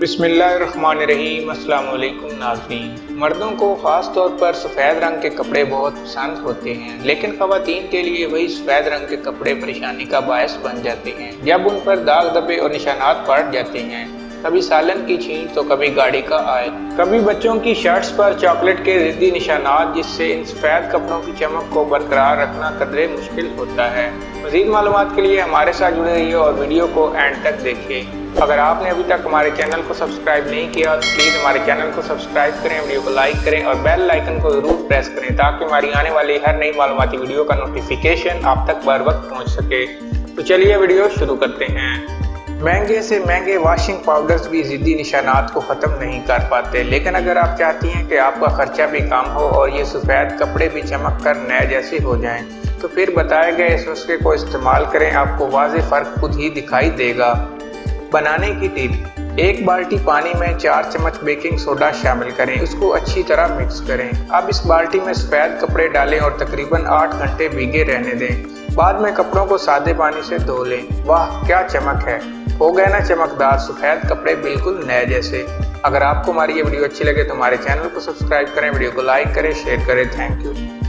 बिस्मिल्लाहिर्रहमानिर्रहीम। अस्सलाम वालेकुम नाज़रीन। मर्दों को ख़ास तौर पर सफ़ेद रंग के कपड़े बहुत पसंद होते हैं, लेकिन ख़वातीन के लिए वही सफ़ेद रंग के कपड़े परेशानी का बायस बन जाते हैं। जब उन पर दाग धब्बे और निशानात पड़ जाते हैं, कभी सालन की छींट तो कभी गाड़ी का आयल, कभी बच्चों की शर्ट्स पर चॉकलेट के ज़िद्दी निशानात, जिससे इन सफ़ेद कपड़ों की चमक को बरकरार रखना कदरे मुश्किल होता है। मज़ीद मालूमात के लिए हमारे साथ जुड़े रहिए और वीडियो को एंड तक देखिए। अगर आपने अभी तक हमारे चैनल को सब्सक्राइब नहीं किया तो प्लीज़ हमारे चैनल को सब्सक्राइब करें, वीडियो को लाइक करें और बेल आइकन को ज़रूर प्रेस करें ताकि हमारी आने वाली हर नई मालूमाती वीडियो का नोटिफिकेशन आप तक बर वक्त पहुँच सके। तो चलिए वीडियो शुरू करते हैं। महंगे से महंगे वॉशिंग पाउडर्स भी ज़िद्दी निशानात को ख़त्म नहीं कर पाते, लेकिन अगर आप चाहती हैं कि आपका खर्चा भी कम हो और ये सफ़ेद कपड़े भी चमक कर नए जैसे हो जाएं, तो फिर बताए गए इस नुस्खे को इस्तेमाल करें, आपको वाज़ेह फ़र्क खुद ही दिखाई देगा। बनाने की टिप: एक बाल्टी पानी में 4 चम्मच बेकिंग सोडा शामिल करें, उसको अच्छी तरह मिक्स करें। अब इस बाल्टी में सफ़ेद कपड़े डालें और तकरीबन 8 घंटे भीगे रहने दें। बाद में कपड़ों को सादे पानी से धो लें। वाह क्या चमक है, हो गए ना चमकदार सफ़ेद कपड़े बिल्कुल नए जैसे। अगर आपको हमारी ये वीडियो अच्छी लगे तो हमारे चैनल को सब्सक्राइब करें, वीडियो को लाइक करें, शेयर करें। Thank you.